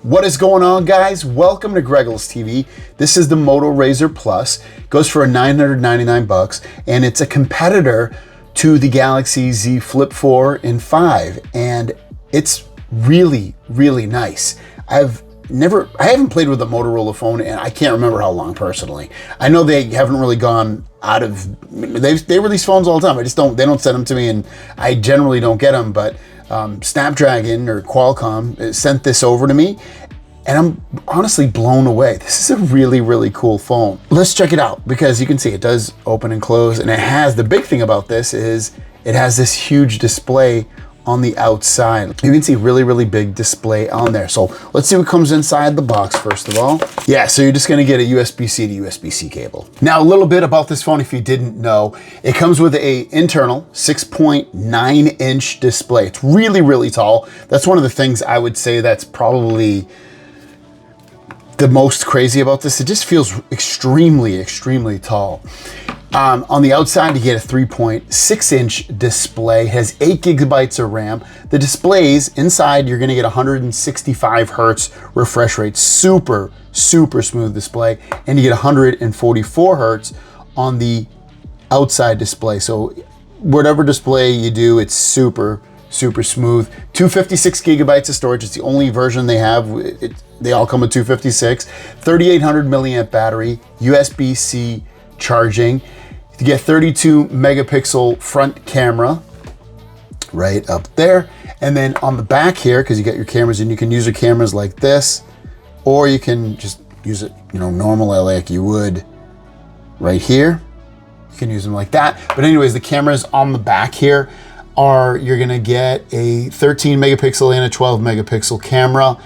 What is going on, guys? Welcome to Greggles TV. This is the Moto Razr Plus. It goes for $999 and it's a competitor to the Galaxy Z Flip 4 and 5, and it's really nice. I haven't played with a Motorola phone and I can't remember how long personally. I know they haven't really gone out of, they release phones all the time. They don't send them to me and I generally don't get them, but Snapdragon or Qualcomm sent this over to me and I'm honestly blown away. This is a really cool phone. Let's check it out because you can see it does open and close, and it has, the big thing about this is it has this huge display on the outside. You can see really big display on there. So let's see what comes inside the box first of all. Yeah, so you're just gonna get a USB-C to USB-C cable. Now a little bit about this phone if you didn't know. It comes with a internal 6.9-inch display. It's really tall. That's one of the things I would say that's probably the most crazy about this. It just feels extremely tall. On the outside, you get a 3.6-inch display, has 8 gigabytes of RAM. The displays inside, you're gonna get 165 hertz refresh rate, super smooth display, and you get 144 hertz on the outside display. So whatever display you do, it's super smooth. 256 gigabytes of storage. It's the only version they have. They all come with 256. 3800 milliamp battery, USB-C charging. You get 32 megapixel front camera right up there. And then on the back here, because you got your cameras and you can use your cameras like this, or you can just use it, normally like you would right here. You can use them like that. But anyways, the cameras on the back here you're gonna get a 13 megapixel and a 12 megapixel camera.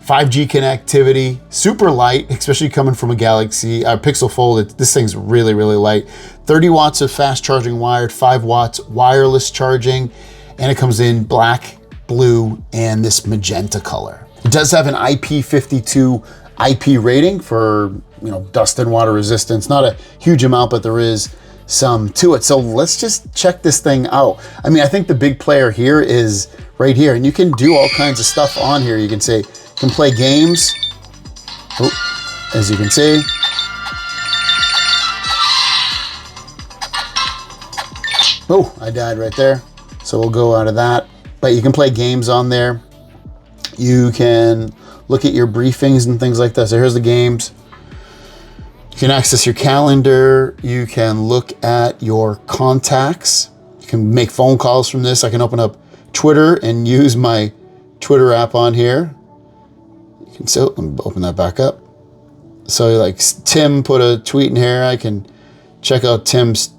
5G connectivity, super light, especially coming from a Galaxy Pixel Fold. This thing's really light. 30 watts of fast charging wired, 5 watts wireless charging, and it comes in black, blue, and this magenta color. It does have an IP52 IP rating for dust and water resistance. Not a huge amount, but there is some to it. So let's just check this thing out. I mean, I think the big player here is right here, and you can do all kinds of stuff on here. You can play games, as you can see. Oh, I died right there. So we'll go out of that. But you can play games on there. You can look at your briefings and things like that. So here's the games. You can access your calendar. You can look at your contacts. You can make phone calls from this. I can open up Twitter and use my Twitter app on here. So let me open that back up. So like Tim put a tweet in here. I can check out Tim's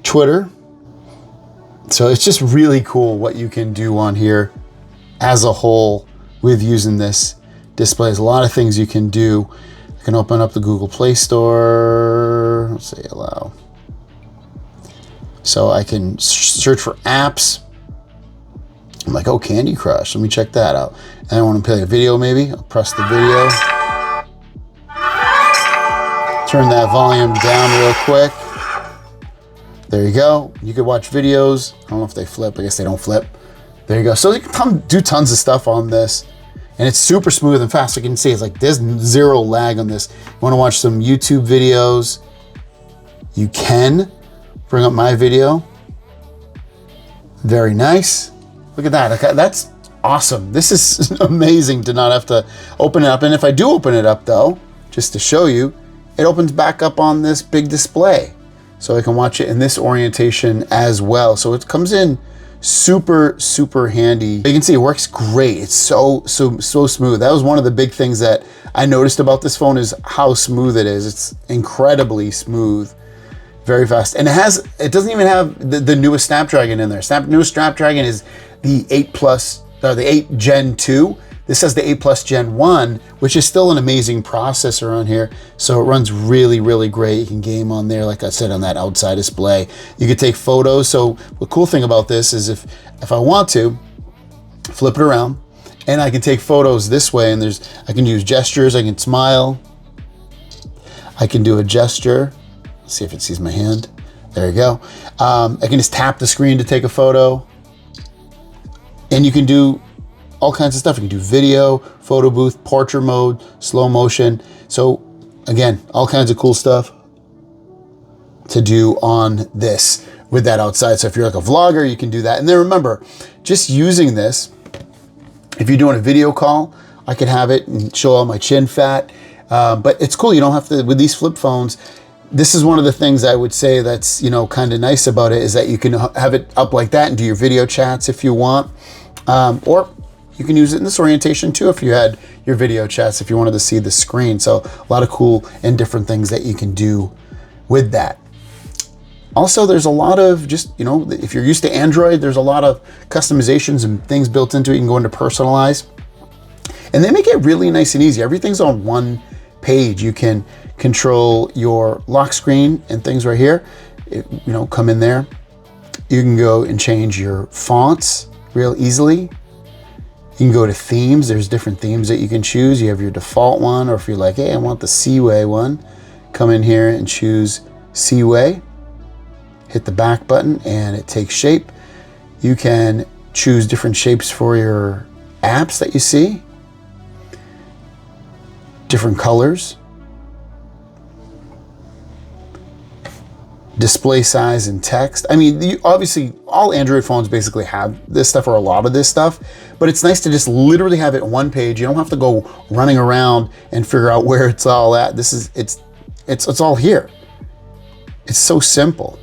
Twitter. So it's just really cool what you can do on here as a whole with using this display. There's a lot of things you can do. I can open up the Google Play Store. Let's say allow. So I can search for apps. I'm like, oh, Candy Crush. Let me check that out. And I want to play a video maybe. I'll press the video. Turn that volume down real quick. There you go. You could watch videos. I don't know if they flip. I guess they don't flip. There you go. So you can do tons of stuff on this. And it's super smooth and fast. You can see it's like there's zero lag on this. You want to watch some YouTube videos? You can. Bring up my video. Very nice. Look at that. That's awesome. This is amazing to not have to open it up. And if I do open it up though, just to show you, it opens back up on this big display. So I can watch it in this orientation as well. So it comes in super handy. You can see it works great. It's so smooth. That was one of the big things that I noticed about this phone is how smooth it is. It's incredibly smooth. Very fast. And it doesn't even have the newest Snapdragon in there. Newest Snapdragon is the 8 Gen 2. This has the 8 Plus Gen 1, which is still an amazing processor on here. So it runs really great. You can game on there, like I said, on that outside display. You can take photos. So the cool thing about this is if I want to, flip it around, and I can take photos this way, and I can use gestures. I can smile. I can do a gesture. Let's see if it sees my hand. There you go. I can just tap the screen to take a photo. And you can do all kinds of stuff. You can do video, photo booth, portrait mode, slow motion. So again, all kinds of cool stuff to do on this with that outside. So if you're like a vlogger, you can do that. And then remember, just using this, if you're doing a video call, I could have it and show all my chin fat. But it's cool. You don't have to, with these flip phones, this is one of the things I would say that's, you know, kind of nice about it, is that you can have it up like that and do your video chats if you want. Or you can use it in this orientation too if you had your video chats, if you wanted to see the screen. So a lot of cool and different things that you can do with that. Also, there's a lot of just, you know, if you're used to Android, there's a lot of customizations and things built into it. You can go into personalize. And they make it really nice and easy. Everything's on one page. You can control your lock screen and things right here. You know, come in there. You can go and change your fonts real easily. You can go to themes. There's different themes that you can choose. You have your default one, or if you're like, hey, I want the Seaway one, come in here and choose Seaway. Hit the back button and it takes shape. You can choose different shapes for your apps that you see. Different colors. Display size and text. I mean, obviously all Android phones basically have this stuff, or a lot of this stuff, but it's nice to just literally have it on one page. You don't have to go running around and figure out where it's all at. This is, it's all here. It's so simple.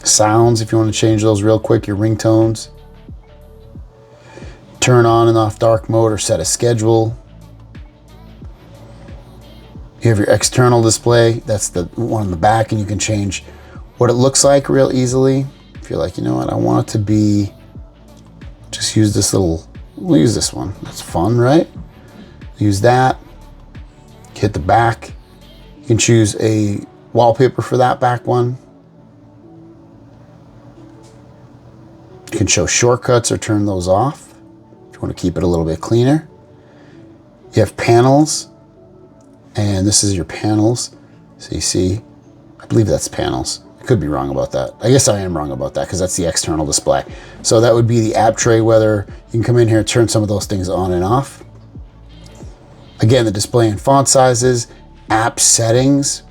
Sounds, if you want to change those real quick, your ringtones. Turn on and off dark mode or set a schedule. You have your external display. That's the one in the back, and you can change what it looks like real easily. If you're like, you know what, I want it to be, just use this little, we'll use this one. That's fun, right? Use that. Hit the back. You can choose a wallpaper for that back one. You can show shortcuts or turn those off if you want to keep it a little bit cleaner. You have panels, and this is your panels. So you see, I believe that's panels. I could be wrong about that. I guess I am wrong about that because that's the external display. So that would be the app tray, whether you can come in here and turn some of those things on and off. Again, the display and font sizes, app settings,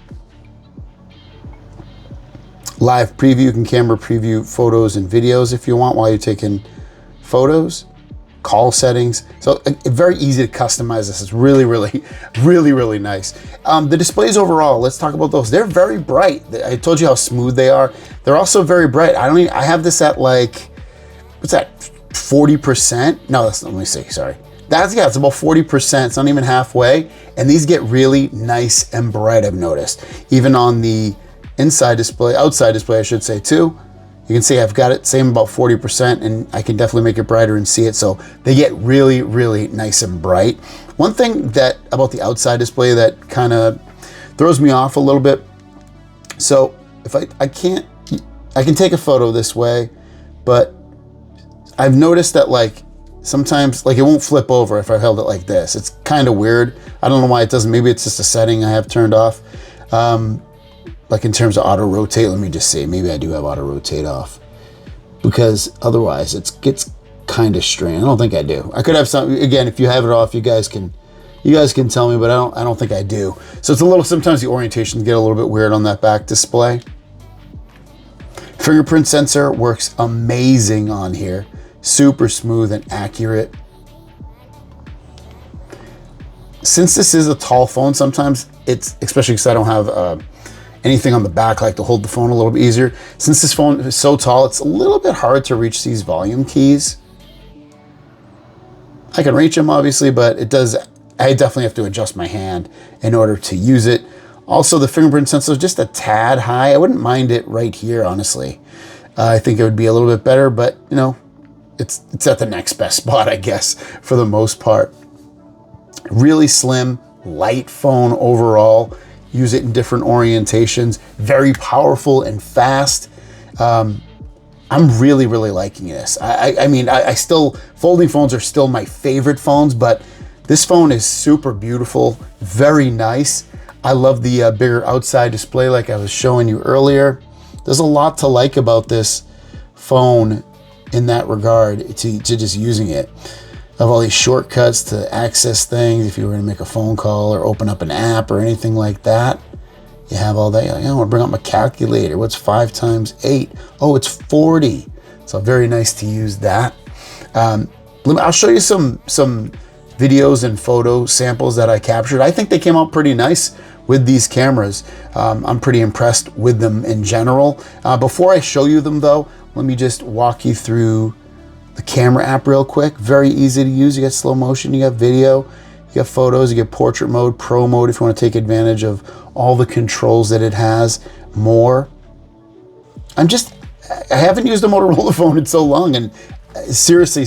live preview. You can camera preview photos and videos if you want while you're taking photos. Call settings. So very easy to customize this. It's really, really, really, really nice. The displays overall, let's talk about those. They're very bright. I told you how smooth they are. They're also very bright. I have this at like, what's that, 40%? No, let me see, sorry. Yeah, it's about 40%. It's not even halfway. And these get really nice and bright, I've noticed. Even on the outside display, I should say too. You can see I've got it same about 40%, and I can definitely make it brighter and see it. So they get really, really nice and bright. One thing that about the outside display that kind of throws me off a little bit. So if I can take a photo this way, but I've noticed that like sometimes like it won't flip over if I held it like this. It's kind of weird. I don't know why it doesn't. Maybe it's just a setting I have turned off. Like in terms of auto rotate, let me just see. Maybe I do have auto rotate off, because otherwise it gets kind of strange. I don't think I do. I could have some, again, if you have it off, you guys can tell me, but I don't think I do. So it's a little, sometimes the orientations get a little bit weird on that back display. Fingerprint sensor works amazing on here. Super smooth and accurate. Since this is a tall phone, sometimes it's, especially because I don't have anything on the back like to hold the phone a little bit easier. Since this phone is so tall, it's a little bit hard to reach these volume keys. I can reach them obviously, but I definitely have to adjust my hand in order to use it. Also, the fingerprint sensor is just a tad high. I wouldn't mind it right here, honestly. I think it would be a little bit better, but you know, it's at the next best spot, I guess, for the most part. Really slim, light phone overall. Use it in different orientations. Very powerful and fast. I'm really, really liking this. I mean, folding phones are still my favorite phones, but this phone is super beautiful, very nice. I love the bigger outside display like I was showing you earlier. There's a lot to like about this phone in that regard to just using it. Of all these shortcuts to access things, if you were going to make a phone call or open up an app or anything like that, you have all that. You're like, I want to bring up my calculator. What's 5 times 8? Oh, it's 40. So very nice to use that. I'll show you some videos and photo samples that I captured. I think they came out pretty nice with these cameras. I'm pretty impressed with them in general. Before I show you them though, let me just walk you through the camera app real quick. Very easy to use. You got slow motion, you got video, you got photos, you get portrait mode, pro mode if you want to take advantage of all the controls that it has, more. I haven't used a Motorola phone in so long, and seriously,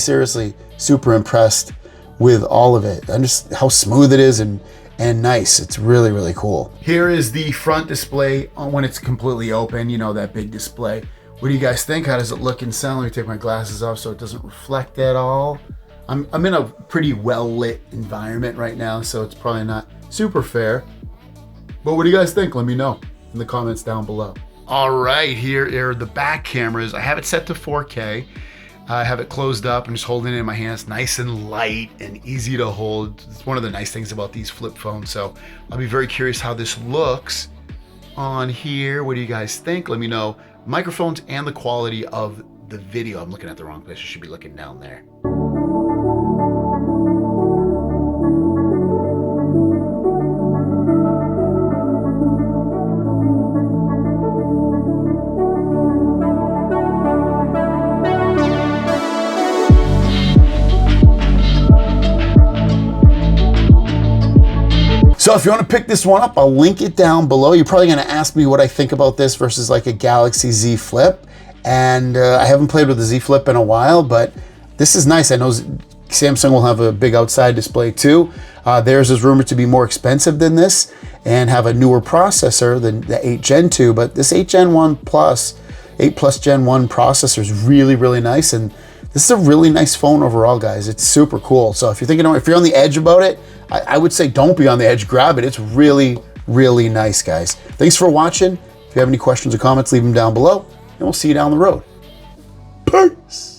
super impressed with all of it. And just how smooth it is and nice. It's really, really cool. Here is the front display when it's completely open, you know, that big display. What do you guys think? How does it look and sound? Let me take my glasses off so it doesn't reflect at all. I'm in a pretty well-lit environment right now, so it's probably not super fair. But what do you guys think? Let me know in the comments down below. All right, here are the back cameras. I have it set to 4K. I have it closed up. I'm just holding it in my hands, nice and light and easy to hold. It's one of the nice things about these flip phones. So I'll be very curious how this looks on here. What do you guys think? Let me know. Microphones and the quality of the video. I'm looking at the wrong place. I should be looking down there. So if you want to pick this one up, I'll link it down below. You're probably going to ask me what I think about this versus like a Galaxy Z Flip. And I haven't played with the Z Flip in a while, but this is nice. I know Samsung will have a big outside display too. Theirs is rumored to be more expensive than this and have a newer processor than the 8 Gen 2, but this 8 Gen 1 Plus, 8 Plus Gen 1 processor is really, really nice. And this is a really nice phone overall, guys. It's super cool. So if you're thinking, if you're on the edge about it, I would say don't be on the edge, grab it. It's really, really nice, guys. Thanks for watching. If you have any questions or comments, leave them down below, and we'll see you down the road. Peace.